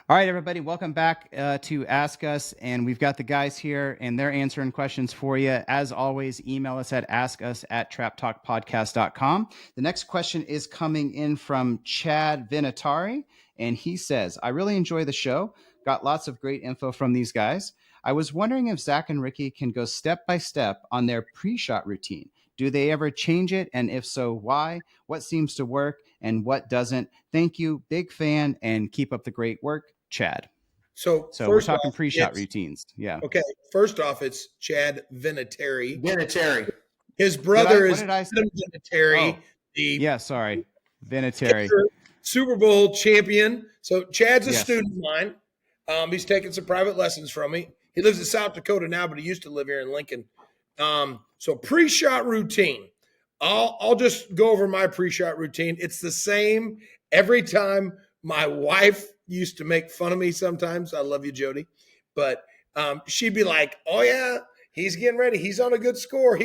All right, everybody, welcome back to Ask Us. And we've got the guys here, and they're answering questions for you. As always, email us at askus@traptalkpodcast.com. The next question is coming in from Chad Vinatari, and he says, I really enjoy the show. Got lots of great info from these guys. I was wondering if Zach and Ricky can go step by step on their pre-shot routine. Do they ever change it? And if so, why? What seems to work and what doesn't? Thank you. Big fan, and keep up the great work, Chad. So We're first talking off, pre-shot routines. Yeah. Okay. First off, it's Chad Vinatieri. Vinatieri. His brother What is did I say? Vinatieri, sorry. Vinatieri. Super Bowl champion. So Chad's a Yes. student of mine. He's taking some private lessons from me. He lives in South Dakota now, but he used to live here in Lincoln. So pre-shot routine. I'll just go over my pre-shot routine. It's the same every time. My wife used to make fun of me sometimes. I love you, Jody. But she'd be like, oh, yeah, he's getting ready. He's on a good score.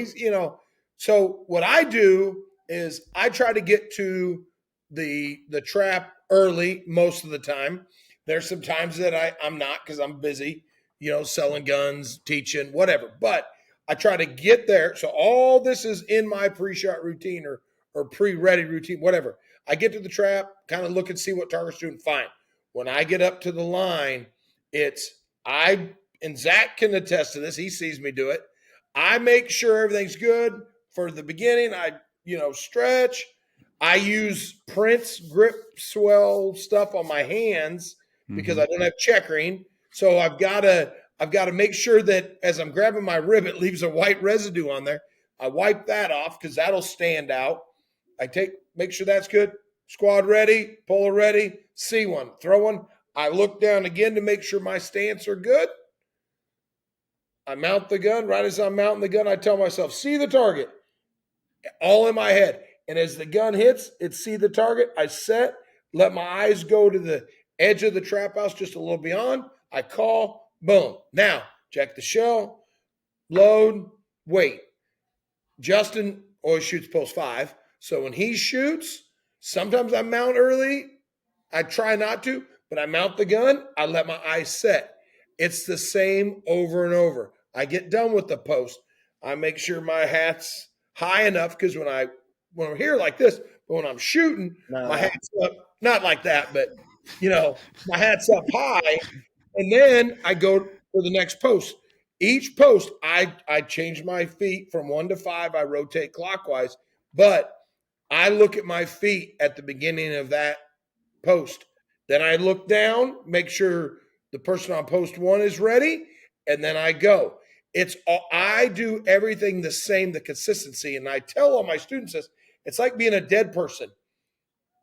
So what I do is I try to get to the trap early most of the time. There's some times that I'm not because I'm busy, selling guns, teaching, whatever. But I try to get there. So all this is in my pre-shot routine or pre-ready routine, whatever. I get to the trap, kind of look and see what target's doing, fine. When I get up to the line, and Zach can attest to this, he sees me do it. I make sure everything's good for the beginning. I, stretch. I use Prince grip swell stuff on my hands because I don't have checkering. So I've got to make sure that as I'm grabbing my rib, it leaves a white residue on there. I wipe that off because that'll stand out. Make sure that's good. Squad ready, puller ready, see one, throw one. I look down again to make sure my stance are good. I mount the gun. Right as I'm mounting the gun, I tell myself, see the target. All in my head. And as the gun hits, it's see the target. I set, let my eyes go to the edge of the trap house just a little beyond. I call, boom. Now, check the shell, load, wait. Justin always shoots post 5. So when he shoots, sometimes I mount early. I try not to, but I mount the gun. I let my eyes set. It's the same over and over. I get done with the post. I make sure my hat's high enough because when I'm here like this, but when I'm shooting, my hat's up, not like that, but my hat's up high. And then I go for the next post. Each post, I change my feet from 1 to 5. I rotate clockwise, but I look at my feet at the beginning of that post. Then I look down, make sure the person on post 1 is ready, and then I go. I do everything the same, the consistency. And I tell all my students this, it's like being a dead person.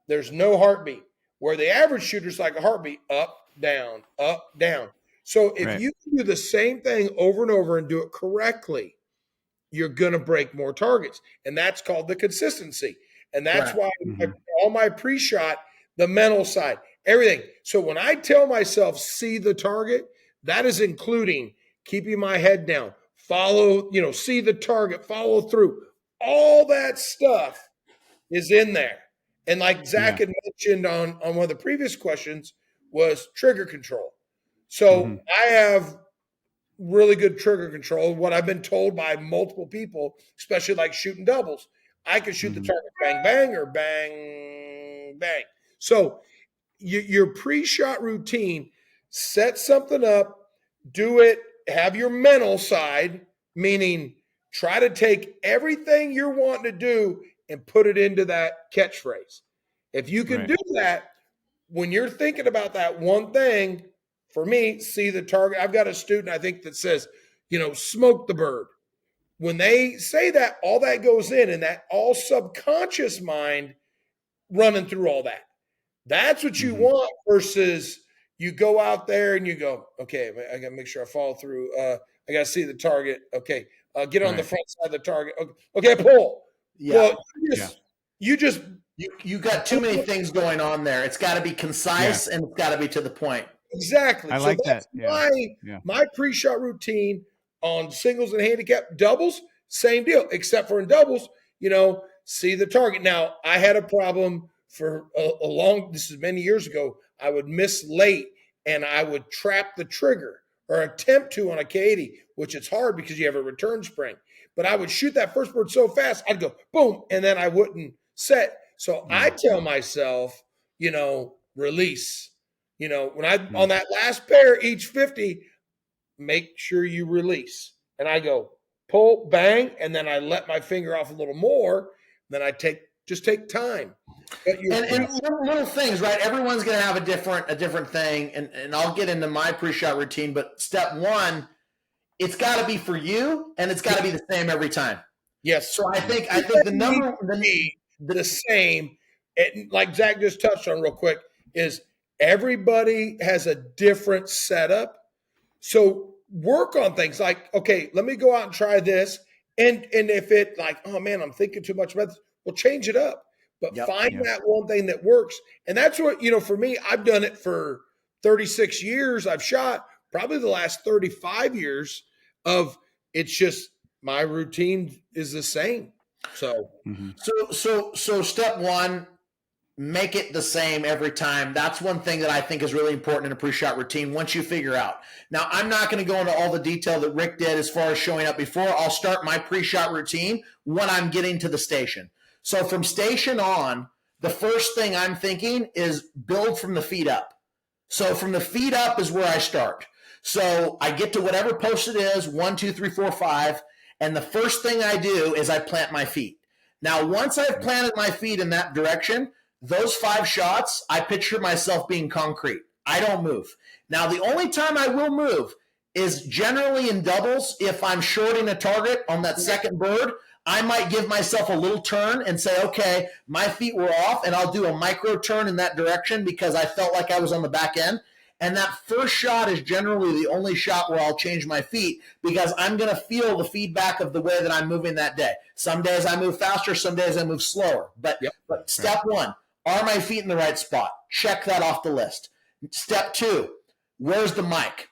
There's no heartbeat. Where the average shooter's like a heartbeat, up, down, up, down. So if you do the same thing over and over and do it correctly, you're going to break more targets. And that's called the consistency. And that's why all my pre-shot, the mental side, everything. So when I tell myself, see the target, that is including keeping my head down, follow, see the target, follow through. All that stuff is in there. And like Zach had mentioned on one of the previous questions was trigger control. So I have really good trigger control. What I've been told by multiple people, especially like shooting doubles, I can shoot the target bang, bang, or bang, bang. So your pre-shot routine, set something up, do it, have your mental side, meaning try to take everything you're wanting to do and put it into that catchphrase. If you can do that, when you're thinking about that one thing, for me, see the target. I've got a student, I think, that says, smoke the bird. When they say that, all that goes in, and that all subconscious mind running through all that. That's what you want versus you go out there and you go, okay, I got to make sure I follow through. I got to see the target. Okay, get on the front side of the target. Okay, pull. Yeah. Well, you got too many things going on there. It's got to be concise and it's got to be to the point. Exactly. I like that. My pre-shot routine on singles and handicap. Doubles, same deal, except for in doubles, see the target. Now, I had a problem for this is many years ago. I would miss late and I would trap the trigger or attempt to on a K80, which it's hard because you have a return spring. But I would shoot that first bird so fast, I'd go boom, and then I wouldn't set. So I tell myself, release. When on that last pair, each 50, make sure you release. And I go pull, bang, and then I let my finger off a little more. Then I take time. And little things, right? Everyone's going to have a different thing, and I'll get into my pre-shot routine. But step one, it's got to be for you, and it's got to be the same every time. Yes. So I think the same. And like Zach just touched on real quick, is everybody has a different setup. So work on things like, okay, let me go out and try this. And if it like, oh man, I'm thinking too much about this, well, change it up. But find that one thing that works. And that's what, for me, I've done it for 36 years. I've shot probably the last 35 years of it's just my routine is the same. So, so step one, make it the same every time. That's one thing that I think is really important in a pre-shot routine once you figure out. Now, I'm not going to go into all the detail that Rick did as far as showing up before. I'll start my pre-shot routine when I'm getting to the station. So from station on, the first thing I'm thinking is build from the feet up. So from the feet up is where I start. So I get to whatever post it is, 1, 2, 3, 4, 5, and the first thing I do is I plant my feet. Now, once I've planted my feet in that direction, those 5 shots, I picture myself being concrete. I don't move. Now, the only time I will move is generally in doubles. If I'm shorting a target on that second bird, I might give myself a little turn and say, okay, my feet were off, and I'll do a micro turn in that direction because I felt like I was on the back end. And that first shot is generally the only shot where I'll change my feet because I'm going to feel the feedback of the way that I'm moving that day. Some days I move faster, some days I move slower. But step one, are my feet in the right spot? Check that off the list. Step 2, where's the mic?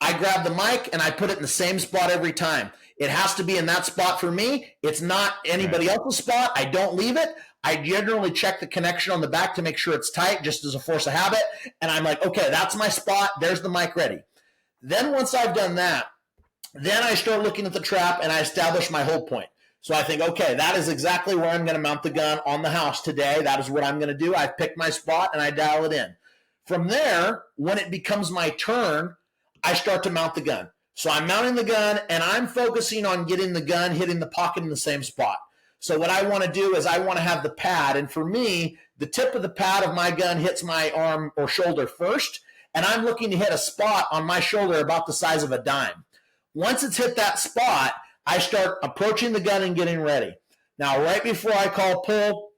I grab the mic and I put it in the same spot every time. It has to be in that spot for me. It's not anybody else's spot. I don't leave it. I generally check the connection on the back to make sure it's tight, just as a force of habit. And I'm like, okay, that's my spot. There's the mic ready. Then once I've done that, then I start looking at the trap and I establish my hold point. So I think, okay, that is exactly where I'm going to mount the gun on the house today. That is what I'm going to do. I've picked my spot and I dial it in. From there, when it becomes my turn, I start to mount the gun. So I'm mounting the gun and I'm focusing on getting the gun hitting the pocket in the same spot. So what I want to do is I want to have the pad. And for me, the tip of the pad of my gun hits my arm or shoulder first. And I'm looking to hit a spot on my shoulder about the size of a dime. Once it's hit that spot, I start approaching the gun and getting ready. Now, right before I call pull,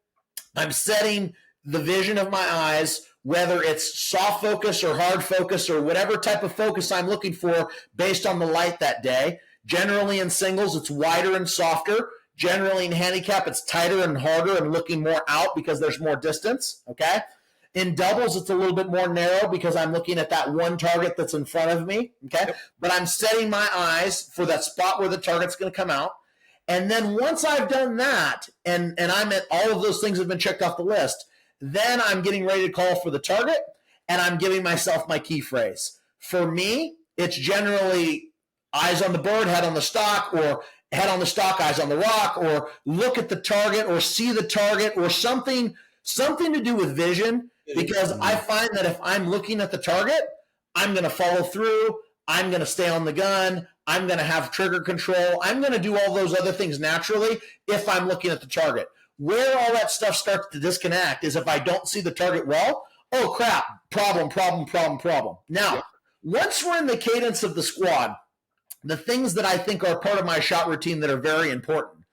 I'm setting the vision of my eyes, whether it's soft focus or hard focus or whatever type of focus I'm looking for based on the light that day. Generally in singles, it's wider and softer. Generally in handicap, it's tighter and harder and looking more out because there's more distance, okay? In doubles, it's a little bit more narrow because I'm looking at that one target that's in front of me, okay? Yep. But I'm setting my eyes for that spot where the target's going to come out. And then once I've done that, and I'm at all of those things have been checked off the list, then I'm getting ready to call for the target, and I'm giving myself my key phrase. For me, it's generally eyes on the bird, head on the stock, or head on the stock, eyes on the rock, or look at the target, or see the target, or something to do with vision, because I find that if I'm looking at the target, I'm going to follow through, I'm going to stay on the gun, I'm going to have trigger control, I'm going to do all those other things naturally if I'm looking at the target. Where all that stuff starts to disconnect is if I don't see the target well, oh crap, problem. Now, once we're in the cadence of the squad, the things that I think are part of my shot routine that are very important,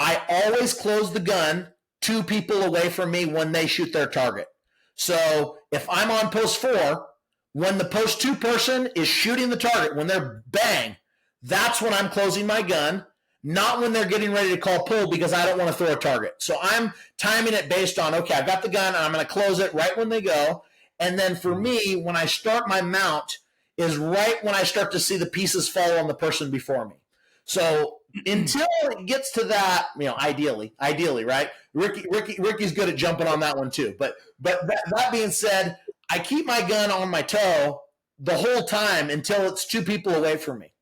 I always close the gun 2 people away from me when they shoot their target. So if I'm on post 4, when the post 2 person is shooting the target, when they're bang, that's when I'm closing my gun. Not when they're getting ready to call pull because I don't want to throw a target. So I'm timing it based on, okay, I've got the gun and I'm going to close it right when they go. And then for me, when I start my mount is right when I start to see the pieces fall on the person before me. So until it gets to that, ideally, right? Ricky's good at jumping on that one too. But that being said, I keep my gun on my toe the whole time until it's 2 people away from me.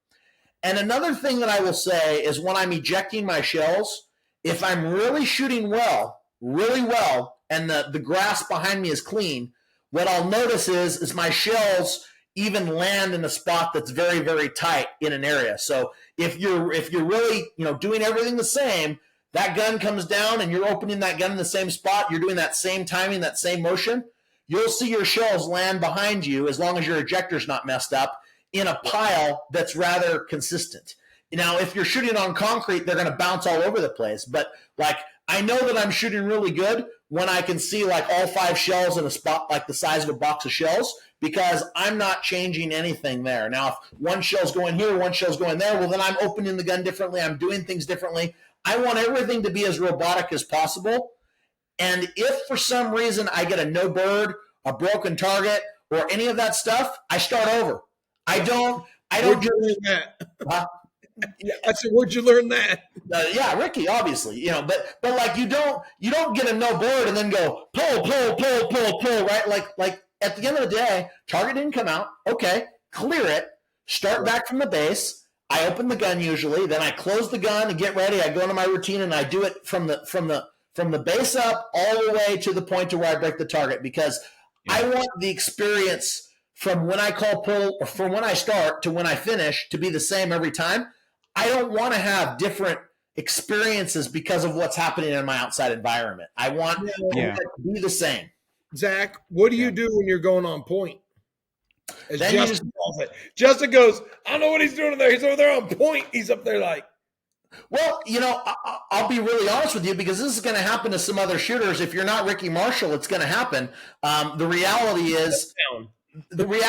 And another thing that I will say is when I'm ejecting my shells, if I'm really shooting really well, and the grass behind me is clean, what I'll notice is my shells even land in a spot that's very, very tight in an area. So if you're really, doing everything the same, that gun comes down and you're opening that gun in the same spot, you're doing that same timing, that same motion, you'll see your shells land behind you as long as your ejector's not messed up in a pile that's rather consistent. Now, if you're shooting on concrete, they're going to bounce all over the place. But like, I know that I'm shooting really good when I can see like all 5 shells in a spot like the size of a box of shells, because I'm not changing anything there. Now, if one shell's going here, one shell's going there, well, then I'm opening the gun differently. I'm doing things differently. I want everything to be as robotic as possible. And if for some reason I get a no bird, a broken target, or any of that stuff, I start over. I don't. Where'd you learn that? I said, where'd you learn that? Yeah, Ricky, obviously, but like you don't get a no bird and then go pull, right? Like at the end of the day, target didn't come out. Okay, clear it. Start back from the base. I open the gun usually, then I close the gun and get ready. I go into my routine and I do it from the base up all the way to the point to where I break the target, because I want the experience from when I call pull or from when I start to when I finish to be the same every time. I don't want to have different experiences because of what's happening in my outside environment. I want it to be the same. Zach, what do you do when you're going on point? As Then Justin calls it. Justin goes, I don't know what he's doing in there. He's over there on point. He's up there like. Well, I'll be really honest with you, because this is going to happen to some other shooters. If you're not Ricky Marshall, it's going to happen. The reality is, you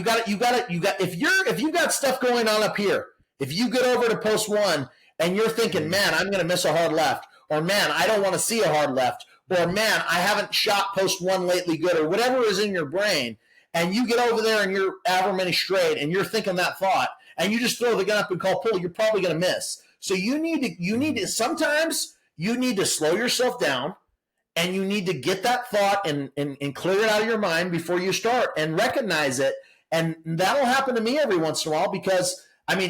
got if you got stuff going on up here, if you get over to post 1 and you're thinking, man, I'm going to miss a hard left, or man, I don't want to see a hard left, or man, I haven't shot post 1 lately good, or whatever is in your brain, and you get over there and you're however many straight and you're thinking that thought, and you just throw the gun up and call pull, you're probably going to miss. So you need to sometimes you need to slow yourself down, and you need to get that thought and clear it out of your mind before you start and recognize it. And that'll happen to me every once in a while, because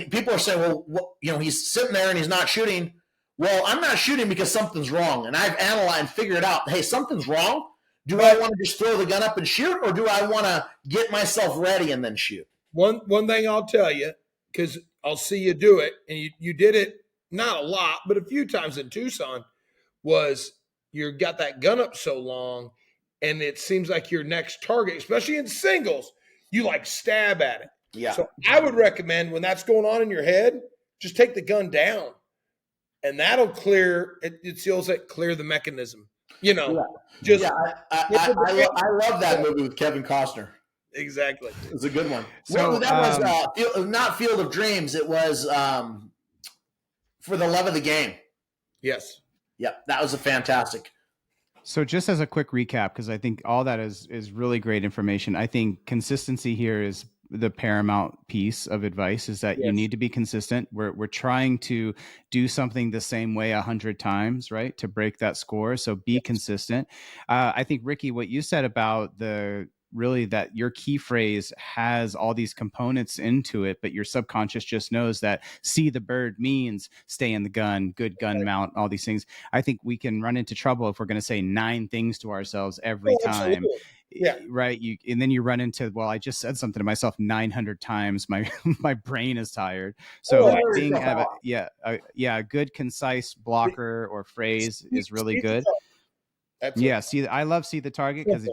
people are saying, well, he's sitting there and he's not shooting. Well, I'm not shooting because something's wrong. And I've analyzed and figured out, hey, something's wrong. Do I want to just throw the gun up and shoot, or do I want to get myself ready and then shoot? One thing I'll tell you, because I'll see you do it, and you did it not a lot, but a few times in Tucson, was you got that gun up so long, and it seems like your next target, especially in singles, you like stab at it. Yeah. So I would recommend, when that's going on in your head, just take the gun down, and that'll clear it. It feels like clear the mechanism. I love that movie with Kevin Costner. Exactly. It's a good one. So that was not Field of Dreams. It was For the Love of the Game. Yes. Yep, that was a fantastic. So just as a quick recap, because I think all that is really great information. I think consistency here is the paramount piece of advice, is that you need to be consistent. We're trying to do something the same way 100 times, right, to break that score. So be consistent. I think, Ricky, what you said about really that your key phrase has all these components into it, but your subconscious just knows that see the bird means stay in the gun, good gun mount, all these things. I think we can run into trouble if we're going to say 9 things to ourselves every time. Absolutely. Yeah. Right. And then you run into, well, I just said something to myself 900 times. My brain is tired. So a good concise blocker or phrase is really good. Absolutely. I love see the target, because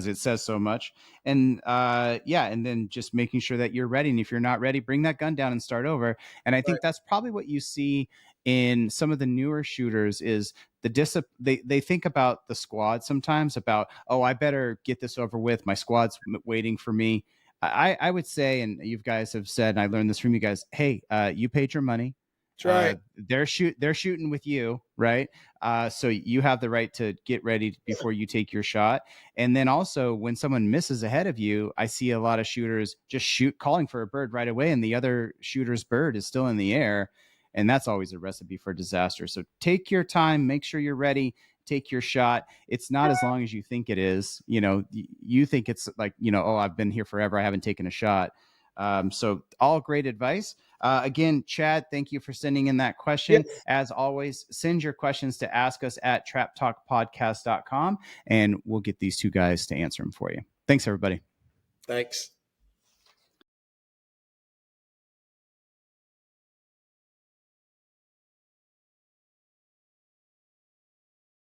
it says so much. And and then just making sure that you're ready. And if you're not ready, bring that gun down and start over. And I think that's probably what you see in some of the newer shooters is they think about the squad sometimes, about, oh, I better get this over with. My squad's waiting for me. I would say, and you guys have said, and I learned this from you guys, hey, you paid your money. That's right. They're shooting with you, right? So you have the right to get ready before you take your shot. And then also, when someone misses ahead of you, I see a lot of shooters just calling for a bird right away, and the other shooter's bird is still in the air. And that's always a recipe for disaster. So take your time, make sure you're ready, take your shot. It's not as long as you think it is. You know, you think it's like, you know, oh, I've been here forever, I haven't taken a shot. So all great advice. Again, Chad, thank you for sending in that question. Yes. As always, send your questions to ask us at traptalkpodcast.com, and we'll get these two guys to answer them for you. Thanks, everybody. Thanks.